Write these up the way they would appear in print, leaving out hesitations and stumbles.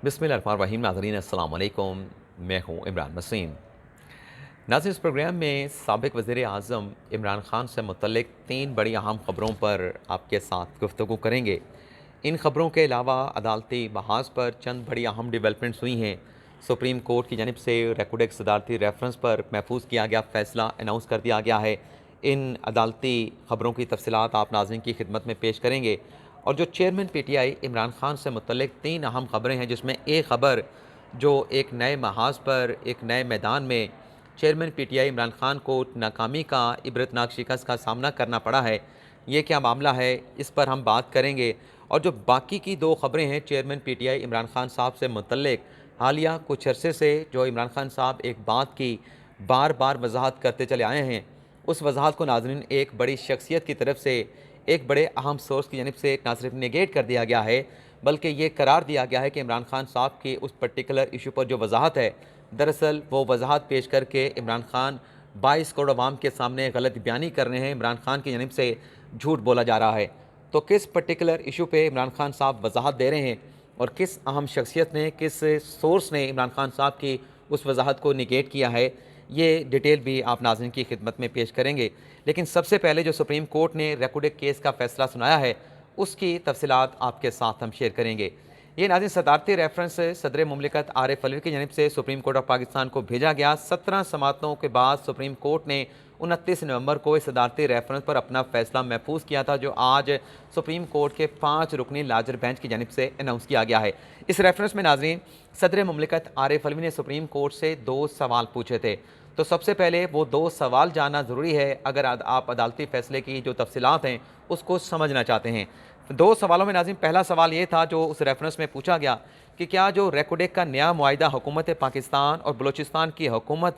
बिस्मिल्लाहिर्रहमानिर्रहीम। नाज़रीन अस्सलाम वालेकुम, मैं हूँ इमरान वसीम। नाज़रीन, इस प्रोग्राम में साबिक़ वज़ीर आज़म इमरान ख़ान से मुतल्लिक़ 3 बड़ी अहम ख़बरों पर आपके साथ गुफ्तगू करेंगे। इन ख़बरों के अलावा अदालती महाज पर चंद बड़ी अहम डेवलपमेंट्स हुई हैं। सुप्रीम कोर्ट की जानिब से रेकोडेक सदारती रेफरेंस पर महफूज किया गया फ़ैसला अनाउंस कर दिया गया है। इन अदालती ख़बरों की तफसीलात आप नाज़रीन की खिदमत में पेश करेंगे। और जो चेयरमैन पीटीआई इमरान ख़ान से मुतल्लिक़ 3 अहम ख़बरें हैं, जिसमें एक ख़बर जो एक नए महाज पर एक नए मैदान में चेयरमैन पीटीआई इमरान ख़ान को नाकामी का इबरतनाक शिकस्त का सामना करना पड़ा है। ये क्या मामला है, इस पर हम बात करेंगे। और जो बाकी की 2 ख़बरें हैं चेयरमैन पीटीआई इमरान ख़ान साहब से मुतल्लिक़, हालिया कुछ अरसे से जो इमरान ख़ान साहब एक बात की बार बार वजाहत करते चले आए हैं, उस वजाहत को नाज़रीन एक बड़ी शख्सियत की तरफ से, एक बड़े अहम सोर्स की जानिब से ना सिर्फ नेगेट कर दिया गया है, बल्कि ये करार दिया गया है कि इमरान ख़ान साहब की उस पर्टिकुलर इशू पर जो वजाहत है, दरअसल वो वजाहत पेश करके इमरान ख़ान 22 करोड़ अवाम के सामने गलत बयानी कर रहे हैं। इमरान ख़ान की जानिब से झूठ बोला जा रहा है। तो किस पर्टिकुलर इशू पे इमरान ख़ान साहब वजाहत दे रहे हैं और किस अहम शख्सियत ने, किस सोर्स ने इमरान ख़ान साहब की उस वजाहत को निगेट किया है, ये डिटेल भी आप नाज़रीन की खिदमत में पेश करेंगे। लेकिन सबसे पहले जो सुप्रीम कोर्ट ने रेकोडेक केस का फ़ैसला सुनाया है, उसकी तफसीलात आपके साथ हम शेयर करेंगे। ये नाज़रीन सदारती रेफरेंस सदर मुमलिकत आरिफ अलवी की जानिब से सुप्रीम कोर्ट ऑफ पाकिस्तान को भेजा गया। 17 समातों के बाद सुप्रीम कोर्ट ने 29 नवंबर को इस सदारती रेफरेंस पर अपना फ़ैसला महफूज किया था, जो आज सुप्रीम कोर्ट के 5 रुकनी लार्जर बेंच की जानिब से अनाउंस किया गया है। इस रेफरेंस में नाज़रीन सदर मुमलिकत आरिफ अलवी ने सुप्रीम कोर्ट से 2 सवाल पूछे थे। तो सबसे पहले वो 2 सवाल जानना ज़रूरी है अगर आप अदालती फ़ैसले की जो तफसीलात हैं उसको समझना चाहते हैं। 2 सवालों में नाज़रीन पहला सवाल ये था जो उस रेफरेंस में पूछा गया कि क्या जो रेकोडेक का नया मुआहिदा हुकूमत पाकिस्तान और बलूचिस्तान की हुकूमत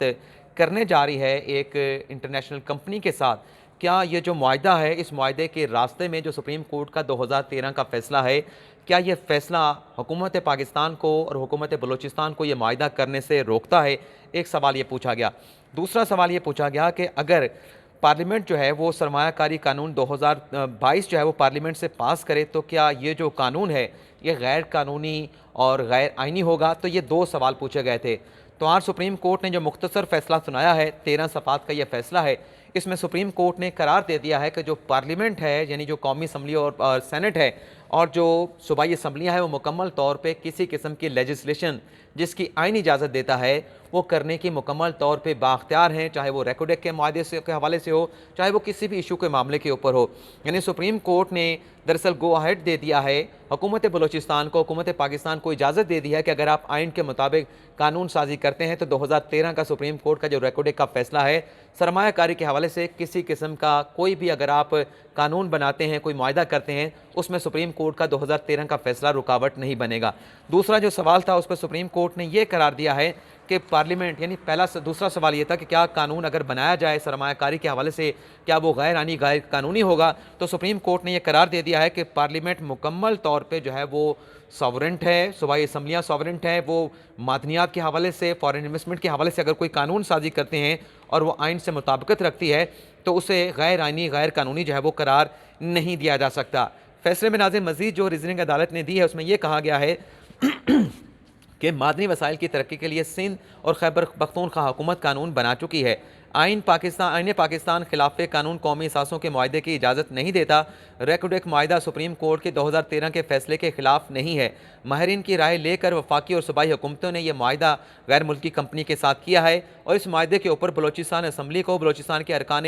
करने जा रही है एक इंटरनेशनल कंपनी के साथ, क्या ये जो मुआहिदा है, इस मुआहिदे के रास्ते में जो सुप्रीम कोर्ट का 2013 का फ़ैसला है, क्या ये फ़ैसला हुकूमत पाकिस्तान को और हुकूमत बलूचिस्तान को ये मुआहिदा करने से रोकता है? एक सवाल ये पूछा गया। दूसरा सवाल ये पूछा गया कि अगर पार्लियामेंट जो है वो सरमायाकारी कानून 2022 जो है वो पार्लियामेंट से पास करे, तो क्या ये जो कानून है ये गैर कानूनी और गैर आइनी होगा? तो ये 2 सवाल पूछे गए थे। तो आज सुप्रीम कोर्ट ने जो मुख्तसर फ़ैसला सुनाया है, 13 सफ़ात का ये फ़ैसला है, इसमें सुप्रीम कोर्ट ने करार दे दिया है कि जो पार्लियामेंट है, यानी जो कौमी असम्बली और सेनेट है और जो सूबाई असम्बलियाँ हैं, वो मुकम्मल तौर पे किसी किस्म की लेजिस्लेशन जिसकी आईनी इजाज़त देता है वो करने की मुकम्मल तौर पे बाख्तियार हैं, चाहे वो रेकोडेक के मुआहदे से के हवाले से हो, चाहे वो किसी भी इशू के मामले के ऊपर हो। यानी सुप्रीम कोर्ट ने दरअसल गो अहेड दे दिया है हुकूमत बलूचिस्तान को, हुकूमत पाकिस्तान को इजाज़त दे दी है कि अगर आप आइन के मुताबिक कानून साजी करते हैं तो 2013 का सुप्रीम कोर्ट का जो रेकोडेक का फ़ैसला है, सरमायाकारी के हवाले से किसी किस्म का कोई भी अगर आप कानून बनाते हैं, कोई मुआहिदा करते हैं, उसमें सुप्रीम कोर्ट का 2013 का फ़ैसला रुकावट नहीं बनेगा। दूसरा जो सवाल था उस पर सुप्रीम कोर्ट ने यह करार दिया है कि पार्लियामेंट, यानी दूसरा सवाल ये था कि क्या कानून अगर बनाया जाए सरमायाकारी के हवाले से, क्या वो गैर आनी गैर कानूनी होगा? तो सुप्रीम कोर्ट ने यह करार दे दिया है कि पार्लियामेंट मुकम्मल तौर पे जो है वो सॉवरेंट है, सूबाई असम्बलियाँ सॉवरेंट है, वो मादनियात के हवाले से, फॉरेन इन्वेस्टमेंट के हवाले से अगर कोई कानून साजी करते हैं और वो आइन से मुताबिकत रखती है तो उसे गैर आइनी गैर कानूनी जो है वो करार नहीं दिया जा सकता। फैसले में नाज़रीन मज़ीद जो रीजनिंग अदालत ने दी है उसमें यह कहा गया है कि मादनी वसाइल की तरक्की के लिए सिंध और खैबर पख्तूनख्वा हुकूमत कानून बना चुकी है। आइन पाकिस्तान खिलाफ कानून कौमी असासों के मुआहदे की इजाज़त नहीं देता। रेकोडेक मुआहिदा सुप्रीम कोर्ट के 2013 के फैसले के खिलाफ नहीं है। माहिरीन की राय लेकर वफाकी और सूबाई हुकूमतों ने यह मुआहिदा गैर मुल्की कंपनी के साथ किया है और इस मुआहिदे के ऊपर बलूचिस्तान असम्बली को, बलूचिस्तान के अरकान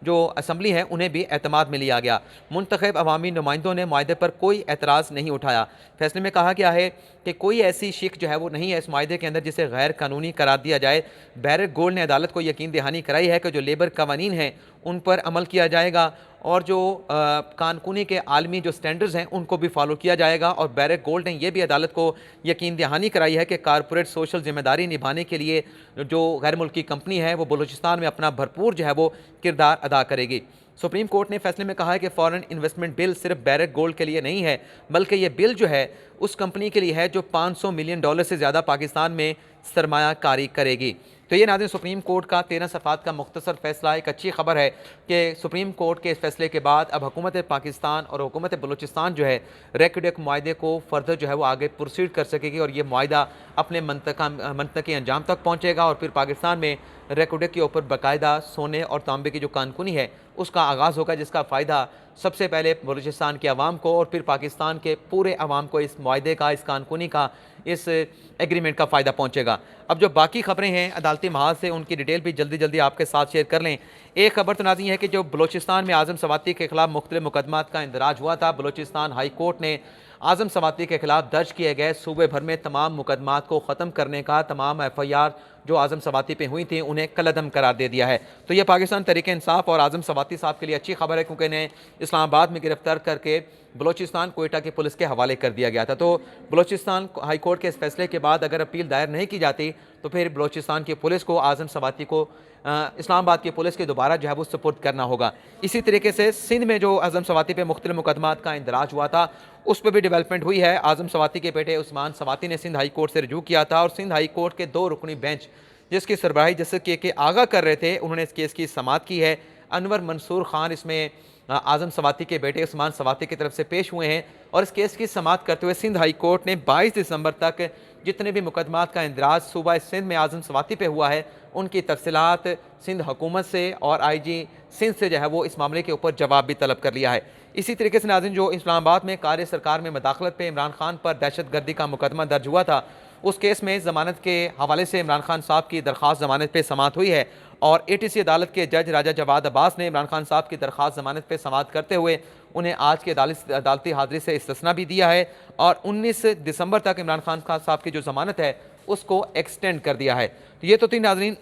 जो असम्बली हैं उन्हें भी एतमाद में लिया गया। मुंतखब अवामी नुमाइंदों ने मुआहिदे पर कोई एतराज़ नहीं उठाया। फैसले में कहा गया है कि कोई ऐसी शिक जो है वो नहीं है इस मुआहिदे के अंदर जिसे गैर कानूनी करार दिया जाए। बैरक गोल्ड ने अदालत को यकीन दहानी कराई है कि जो लेबर कवानीन हैं उन पर अमल किया जाएगा और जो कानूनी के आलमी जो स्टैंडर्ड्स हैं उनको भी फॉलो किया जाएगा। और बैरक गोल्ड ने यह भी अदालत को यकीन दहानी कराई है कि कारपोरेट सोशल जिम्मेदारी निभाने के लिए जो गैर मुल्की कंपनी है वो बलूचिस्तान में अपना भरपूर जो है वो किरदार अदा करेगी। सुप्रीम कोर्ट ने फैसले में कहा है कि फॉरेन इन्वेस्टमेंट बिल सिर्फ बैरक गोल्ड के लिए नहीं है, बल्कि ये बिल जो है उस कंपनी के लिए है जो $500 मिलियन से ज़्यादा पाकिस्तान में सरमायाकारी करेगी। तो ये नाज़रीन सुप्रीम कोर्ट का 13 सफ़ात का मुख्तसर फैसला एक अच्छी खबर है कि सुप्रीम कोर्ट के इस फैसले के बाद अब हुकूमत पाकिस्तान और हुकूमत बलूचिस्तान जो है रेक माहदे को फर्दर जो है वो आगे प्रोसीड कर सकेगी और ये माहदा अपने मंतकी अंजाम तक पहुँचेगा और फिर पाकिस्तान में रेक के ऊपर बाकायदा सोने और तांबे की जो कानकुनी है उसका आगाज़ होगा, जिसका फ़ायदा सबसे पहले बलूचिस्तान के अवाम को और फिर पाकिस्तान के पूरे अवाम को इस माहदे का, इस कानकुनी का, इस एग्रीमेंट का फ़ायदा पहुँचेगा। अब जो बाकी खबरें हैं अदालती महाज से, उनकी डिटेल भी जल्दी जल्दी आपके साथ शेयर कर लें। एक खबर तो नाज़रीन है कि जो बलूचिस्तान में आज़म सवाती के खिलाफ मुख्तलिफ मुकदमात का इंदराज हुआ था, बलूचिस्तान हाई कोर्ट ने आज़म सवाती के खिलाफ दर्ज किए गए सूबे भर में तमाम मुकदमात को ख़त्म करने का, तमाम FIR जो आज़म सवाती पे हुई थी उन्हें कलअदम करार दे दिया है। तो यह पाकिस्तान तहरीक इंसाफ और आज़म सवाती साहब के लिए अच्छी खबर है, क्योंकि इन्हें इस्लामाबाद में गिरफ्तार करके बलूचिस्तान कोयटा की पुलिस के हवाले कर दिया गया था। तो बलूचिस्तान हाई कोर्ट के इस फैसले के बाद अगर अपील दायर नहीं की जाती तो फिर बलूचिस्तान की पुलिस को आज़म सवाती को इस्लामाबाद की पुलिस के दोबारा जो है वो सपोर्ट करना होगा। इसी तरीके से सिंध में जो आज़म सवाती पे मुख्तलिफ मुकदमात का इंदराज हुआ था उस पर भी डेवलपमेंट हुई है। आज़म सवाती के बेटे उस्मान सवाती ने सिंध हाई कोर्ट से रजू किया था और सिंध हाई कोर्ट के 2 रुकनी बेंच जिसकी सरबराही जस्टिस के आगा कर रहे थे, उन्होंने इस केस की समाअत की है। अनवर मंसूर खान इसमें आज़म सवाती के बेटे उस्मान सवाती की तरफ से पेश हुए हैं और इस केस की समाअत करते हुए सिंध हाई कोर्ट ने 22 दिसंबर तक जितने भी मुकदमात का इंदराज सूबा सिंध में आज़म सवाती पे हुआ है उनकी तफसीलात सिंध हुकूमत से और IG सिंध से जो है वो इस मामले के ऊपर जवाब भी तलब कर लिया है। इसी तरीके से नाज़रीन जो इस्लामाबाद में कार्य सरकार में मदाखलत पे इमरान खान पर दहशतगर्दी का मुकदमा दर्ज हुआ था, उस केस में ज़मानत के हवाले से इमरान खान साहब की दरख्वास्त ज़मानत पे समाअत हुई है और ATC अदालत के जज राजा जवाद अब्बास ने इमरान खान साहब की दरख्वास्त ज़मानत पे समाअत करते हुए उन्हें आज के अदालती हाज़िरी से इस्तिस्ना भी दिया है और 19 दिसंबर तक इमरान खान साहब की जो ज़मानत है उसको एक्सटेंड कर दिया है। तो ये तो थी नाज़रीन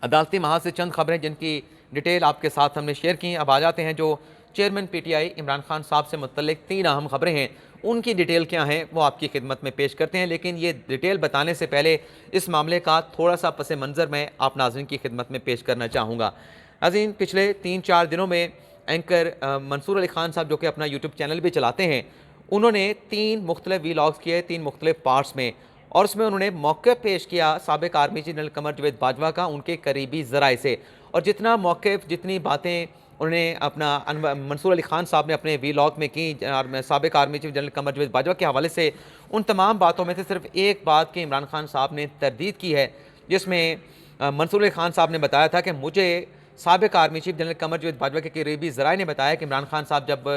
अदालती महाज से चंद खबरें जिनकी डिटेल आपके साथ हमने शेयर की। अब आ जाते हैं जो चेयरमैन PTI इमरान खान साहब से मुतल्लिक 3 अहम खबरें हैं, उनकी डिटेल क्या हैं वो आपकी खिदमत में पेश करते हैं। लेकिन ये डिटेल बताने से पहले इस मामले का थोड़ा सा पस मंज़र मैं आप नाज़रीन की खिदमत में पेश करना चाहूँगा। नाज़रीन पिछले 3-4 दिनों में एंकर मंसूर अली खान साहब जो कि अपना YouTube चैनल भी चलाते हैं, उन्होंने 3 मुख्तलिफ व्लॉग्स किए 3 मुख्तलिफ पार्ट्स में और उसमें उन्होंने मौक़िफ़ पेश किया साबिक़ army chief general Qamar Javed Bajwa का उनके करीबी ज़राए से, और जितना मौक़िफ़ जितनी बातें उन्होंने अपना मंसूर अली खान साहब ने अपने व्लॉग में की साबिक़ army chief general Qamar Javed Bajwa के हवाले से, उन तमाम बातों में से सिर्फ एक बात की इमरान खान साहब ने तरदीद की है, जिसमें मंसूर अली खान साहब ने बताया था कि मुझे साबिक़ army chief general Qamar Javed Bajwa के करीबी ज़राए ने बताया कि इमरान खान साहब जब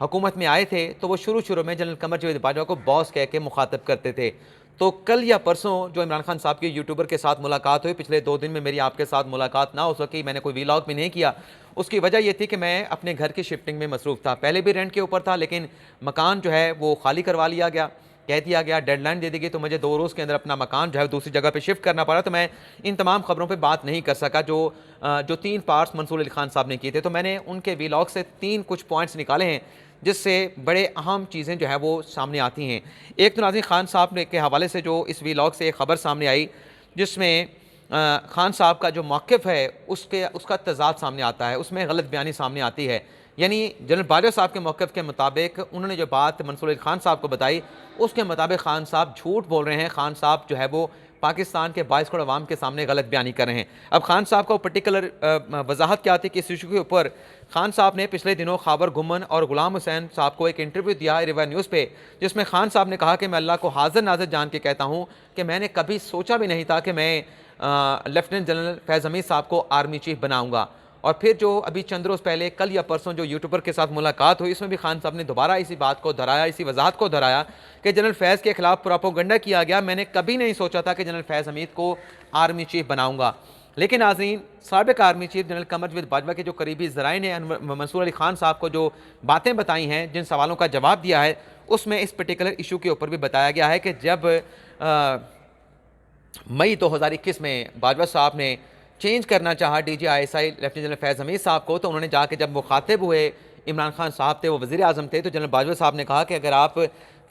हुकूमत में आए थे तो वो शुरू में जनरल कमर जावेद बाजवा को बॉस कह के मुखातब करते थे। तो कल या परसों जो इमरान खान साहब की यूट्यूबर के साथ मुलाकात हुई, पिछले 2 दिन में मेरी आपके साथ मुलाकात ना हो सकी, मैंने कोई व्लॉग भी नहीं किया, उसकी वजह यह थी कि मैं अपने घर की शिफ्टिंग में मसरूफ़ था। पहले भी रेंट के ऊपर था लेकिन मकान जो है वो खाली करवा लिया गया, कह दिया गया, डेडलाइन दे दी गई, तो मुझे 2 रोज़ के अंदर अपना मकान जो है दूसरी जगह पे शिफ्ट करना पड़ा। तो मैं इन तमाम खबरों पे बात नहीं कर सका जो 3 पार्ट्स मंसूर अली खान साहब ने किए थे। तो मैंने उनके व्लॉग से 3 कुछ पॉइंट्स निकाले हैं जिससे बड़े अहम चीज़ें जो है वो सामने आती हैं। एक तो नाज़रीन खान साहब ने के हवाले से जो इस व्लॉग से एक ख़बर सामने आई जिसमें खान साहब का जो मौक़िफ़ है उसका तज़ाद सामने आता है, उसमें गलत बयानी सामने आती है। यानी जनरल बाजवा साहब के मौक़िफ़ के मुताबिक उन्होंने जो बात मंसूर अली खान साहब को बताई उसके मुताबिक खान साहब झूठ बोल रहे हैं, खान साहब जो है वो पाकिस्तान के 22 करोड़ अवाम के सामने गलत बयानी कर रहे हैं। अब खान साहब का पर्टिकुलर वजाहत क्या थी कि इस इशू के ऊपर खान साहब ने पिछले दिनों खाबर गुमन और गुलाम हुसैन साहब को एक इंटरव्यू दिया रिवा न्यूज़ पे, जिसमें खान साहब ने कहा कि मैं अल्लाह को हाज़िर नाज़िर जान के कहता हूँ कि मैंने कभी सोचा भी नहीं था कि मैं लेफ्टिनेंट जनरल फैज़ हमीद साहब को आर्मी चीफ बनाऊँगा। और फिर जो अभी चंद रोज़ पहले कल या परसों जो यूट्यूबर के साथ मुलाकात हुई, इसमें भी खान साहब ने दोबारा इसी बात को दोहराया, इसी वजाहत को दोहराया कि जनरल फैज़ के खिलाफ प्रोपेगेंडा किया गया, मैंने कभी नहीं सोचा था कि जनरल फैज़ हमीद को आर्मी चीफ बनाऊंगा। लेकिन नाज़रीन साबिक़ army chief general Qamar Javed Bajwa के जो करीबी ज़राए ने मंसूर अली खान साहब को जो बातें बताई हैं, जिन सवालों का जवाब दिया है, उसमें इस पर्टिकुलर इशू के ऊपर भी बताया गया है कि जब मई 2021 में बाजवा साहब ने चेंज करना चाहा DGISI लेफ्टिनेंट जनरल फैज़ हमीद साहब को, तो उन्होंने जाके जब मुखातिब हुए इमरान खान साहब थे, वो वज़ीर आज़म थे, तो जनरल बाजवा साहब ने कहा कि अगर आप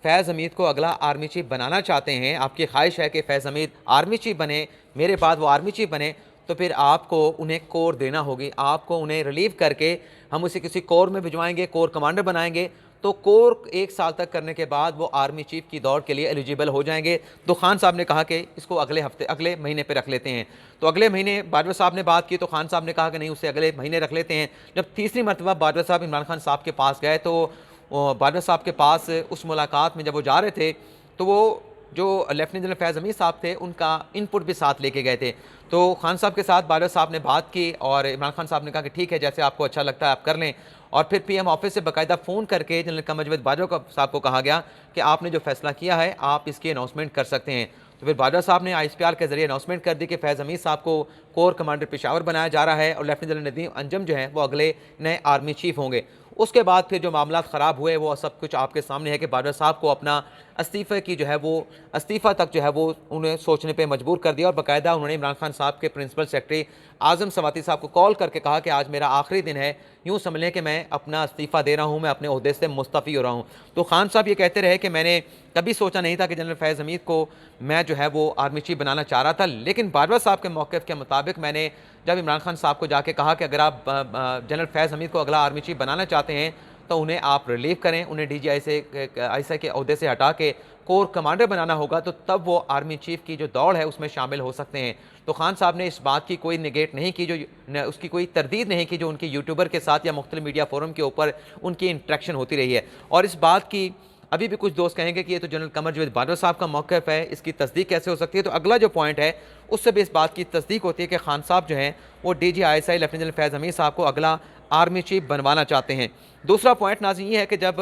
फैज़ हमीद को अगला आर्मी चीफ बनाना चाहते हैं, आपकी ख्वाहिश है कि फैज़ हमीद आर्मी चीफ बने, मेरे बाद वो आर्मी चीफ बने, तो फिर आपको उन्हें कोर देना होगी, आपको उन्हें रिलीव करके हम उसे किसी कोर में भिजवाएंगे, कोर कमांडर बनाएंगे, तो कोर 1 साल तक करने के बाद वो आर्मी चीफ की दौड़ के लिए एलिजिबल हो जाएंगे। तो खान साहब ने कहा कि इसको अगले महीने पे रख लेते हैं। तो अगले महीने बाजवा साहब ने बात की, तो खान साहब ने कहा कि नहीं, उसे अगले महीने रख लेते हैं। जब तीसरी मरतबा बाजवा साहब इमरान खान साहब के पास गए, तो बाजवा साहब के पास उस मुलाकात में जब वो जा रहे थे, तो वो जो लेफ्टिनेंट जनरल फैज़ हमीद साहब थे उनका इनपुट भी साथ लेके गए थे। तो खान साहब के साथ बाजवा साहब ने बात की और इमरान खान साहब ने कहा कि ठीक है, जैसे आपको अच्छा लगता है आप कर लें। और फिर पीएम ऑफिस से बाकायदा फ़ोन करके जनरल कमर जावेद बाजवा साहब को कहा गया कि आपने जो फैसला किया है आप इसकी अनाउंसमेंट कर सकते हैं। तो फिर बाजवा साहब ने ISPR के जरिए अनाउंसमेंट कर दी कि फैज़ हमीद साहब को कोर कमांडर पेशावर बनाया जा रहा है और लेफ्टिनेंट जनरल नदीम अंजम जो हैं वो अगले नए आर्मी चीफ होंगे। उसके बाद फिर जो मामला ख़राब हुए वो सब कुछ आपके सामने है कि बाजवा साहब को अपना इस्तीफ़े की जो है वो इस्तीफ़ा तक जो है वो उन्हें सोचने पे मजबूर कर दिया और बाकायदा उन्होंने इमरान खान साहब के प्रिंसिपल सेक्रेटरी आज़म सवाती साहब को कॉल करके कहा कि आज मेरा आखिरी दिन है, यूँ समझ लें कि मैं अपना इस्तीफ़ा दे रहा हूँ, मैं अपने ओहदे से मुस्तफ़ी हो रहा हूँ। तो खान साहब ये कहते रहे कि मैंने कभी सोचा नहीं था कि जनरल फैज़ हमीद को मैं जो है वो आर्मी चीफ बनाना चाह रहा था, लेकिन बाजवा साहब के मौक़िफ़ के मुताबिक मैंने जब इमरान खान साहब को जाके कहा कि अगर आप जनरल फैज़ हमीद को अगला आर्मी चीफ बनाना चाहते हैं तो उन्हें आप रिलीव करें, उन्हें DGI से ISI के ओहदे से हटा के कोर कमांडर बनाना होगा, तो तब वो आर्मी चीफ की जो दौड़ है उसमें शामिल हो सकते हैं। तो खान साहब ने इस बात की कोई निगेट नहीं की, जो उसकी कोई तरदीद नहीं की जो उनके यूट्यूबर के साथ या मुख्तलिफ मीडिया फोरम के ऊपर उनकी इंट्रैक्शन होती रही है। और इस बात की अभी भी कुछ दोस्त कहेंगे कि ये तो जनरल कमर जावेद बाजवा साहब का मौक़िफ़ है, इसकी तस्दीक कैसे हो सकती है। तो अगला जो पॉइंट है उससे भी इस बात की तस्दीक होती है कि खान साहब जो हैं वो DGI ISI लेफ्टिनेंट जनरल फैज़ हमीद साहब को अगला आर्मी चीफ बनवाना चाहते हैं। दूसरा पॉइंट नाज़रीन ये है कि जब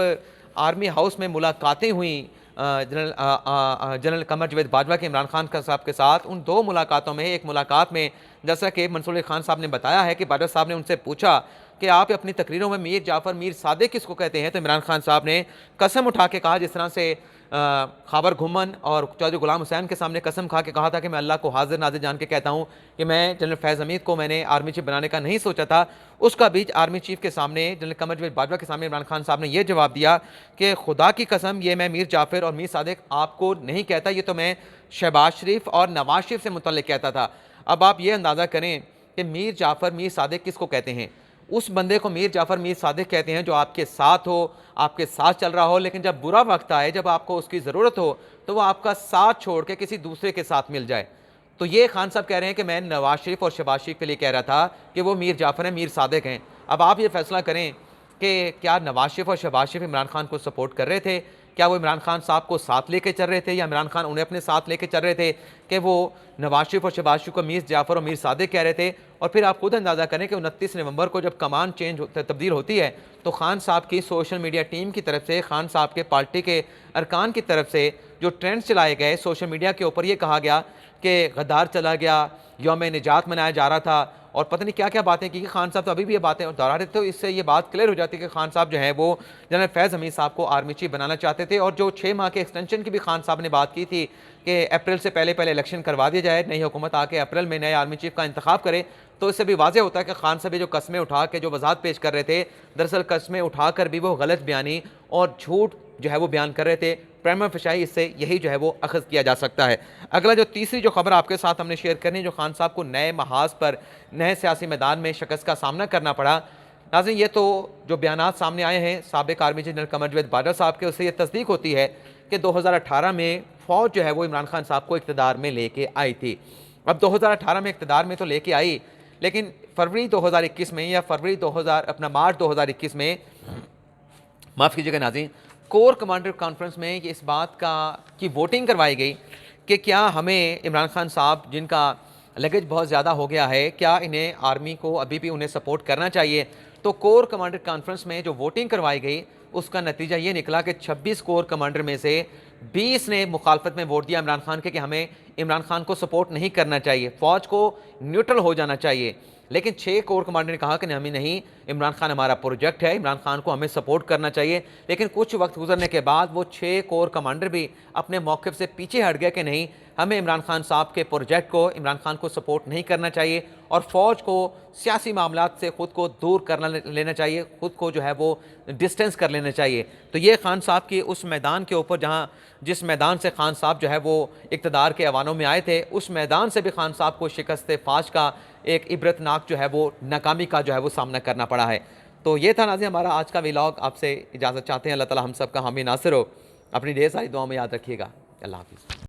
आर्मी हाउस में मुलाकातें हुई जनरल कमर जावेद बाजवा के इमरान खान साहब के साथ, उन 2 मुलाकातों में एक मुलाकात में जैसा कि मंसूर अली खान साहब ने बताया है कि बाजवा साहब ने उनसे पूछा कि आप अपनी तकरीरों में मीर जाफ़र मीर सादिक किसको कहते हैं, तो इमरान खान साहब ने कसम उठा के कहा, जिस तरह से खबर घुमन और चौधरी गुलाम हुसैन के सामने कसम खा के कहा था कि मैं अल्लाह को हाजिर नाजिर जान के कहता हूँ कि मैं जनरल फैज़ हमीद को मैंने आर्मी चीफ बनाने का नहीं सोचा था। उसका बीच आर्मी चीफ के सामने जनरल कमर जावेद बाजवा के सामने इमरान खान साहब ने यह जवाब दिया कि खुदा की कसम ये मैं मीर जाफ़र और मीर सादिक आपको नहीं कहता, ये तो मैं शहबाज शरीफ और नवाज शरीफ से मुतल्लिक़ कहता था। अब आप ये अंदाज़ा करें कि मीर जाफ़र मीर सादिक किसको कहते हैं। उस बंदे को मीर जाफ़र मीर सादिक कहते हैं जो आपके साथ हो, आपके साथ चल रहा हो, लेकिन जब बुरा वक्त आए, जब आपको उसकी ज़रूरत हो, तो वो आपका साथ छोड़ के किसी दूसरे के साथ मिल जाए। तो ये खान साहब कह रहे हैं कि मैं नवाज शरीफ और शहबाज शरीफ के लिए कह रहा था कि वो मीर जाफ़र हैं, मीर सादिक हैं। अब आप ये फैसला करें कि क्या नवाज शरीफ और शहबाज शरीफ इमरान खान को सपोर्ट कर रहे थे, क्या वो इमरान खान साहब को साथ लेके चल रहे थे, या इमरान खान उन्हें अपने साथ लेके चल रहे थे कि वो नवाज शरीफ और शहबाज शरीफ को मीर जाफ़र और मीर सादिक कह रहे थे। और फिर आप खुद अंदाज़ा करें कि 29 नवंबर को जब कमान तब्दील होती है तो खान साहब की सोशल मीडिया टीम की तरफ से, खान साहब के पार्टी के अरकान की तरफ से जो ट्रेंड्स चलाए गए सोशल मीडिया के ऊपर, ये कहा गया कि गद्दार चला गया, यौम निजात मनाया जा रहा था और पता नहीं क्या क्या बातें की। खान साहब तो अभी भी ये बातें दोहरा रहे थे। तो इससे ये बात क्लियर हो जाती है कि खान साहब जो है वो जनरल फैज़ हमीद साहब को आर्मी चीफ बनाना चाहते थे। और जो 6 माह के एक्सटेंशन की भी खान साहब ने बात की थी कि अप्रैल से पहले पहले इलेक्शन करवा दिया जाए, नई हुकूमत आके अप्रैल में नए आर्मी चीफ का इंतखाब करे, तो इससे भी वाज़ेह होता है कि खान साहब जो कस्में उठा के जो वजाहत पेश कर रहे थे, दरअसल कस्में उठा कर भी वो गलत बयानी और झूठ जो है वो बयान कर रहे थे। प्रेमा फिशाई इससे यही जो है वो अखज़ किया जा सकता है। अगला जो तीसरी जो खबर आपके साथ हमने शेयर करनी है, जो खान साहब को नए महाज पर नए सियासी मैदान में शिकस्त का सामना करना पड़ा। नाज़रीन, ये तो जो बयानात सामने आए हैं साबिक़ army chief general Qamar Javed Bajwa साहब के, उससे ये तस्दीक होती है कि 2018 में फ़ौज जो है वो इमरान खान साहब को इक़्तिदार में लेके आई थी। अब 2018 में इक़्तिदार में तो लेके आई, लेकिन फरवरी 2021 में या मार्च 2021 में, माफ़ कीजिएगा नाज़रीन, कोर कमांडर कॉन्फ्रेंस में ये इस बात की वोटिंग करवाई गई कि क्या हमें इमरान खान साहब जिनका लगेज बहुत ज़्यादा हो गया है, क्या इन्हें आर्मी को अभी भी उन्हें सपोर्ट करना चाहिए। तो कोर कमांडर कॉन्फ्रेंस में जो वोटिंग करवाई गई उसका नतीजा ये निकला कि 26 कोर कमांडर में से 20 ने मुखालफत में वोट दिया इमरान खान के कि हमें इमरान खान को सपोर्ट नहीं करना चाहिए, फ़ौज को न्यूट्रल हो जाना चाहिए। लेकिन 6 कोर कमांडर ने कहा कि हमें नहीं, इमरान खान हमारा प्रोजेक्ट है, इमरान खान को हमें सपोर्ट करना चाहिए। लेकिन कुछ वक्त गुजरने के बाद वो 6 कोर कमांडर भी अपने मौक़िफ़ से पीछे हट गए कि नहीं, हमें इमरान खान साहब के प्रोजेक्ट को, इमरान खान को सपोर्ट नहीं करना चाहिए और फ़ौज को सियासी मामलात से ख़ुद को दूर करना लेना चाहिए, ख़ुद को जो है वो डिस्टेंस कर लेना चाहिए। तो ये खान साहब की उस मैदान के ऊपर जिस मैदान से खान साहब जो है वो इक़्तिदार के अवानों में आए थे, उस मैदान से भी खान साहब को शिकस्त फ़ाश का एक इबरतनाक जो है वो नाकामी का जो है वो सामना करना पड़ा है। तो ये था नाज़रीन हमारा आज का व्लॉग। आपसे इजाज़त चाहते हैं। अल्लाह ताला हम सब का हामी नासिर हो। अपनी ढेर सारी दुआओं में याद रखिएगा। अल्लाह हाफ़िज़।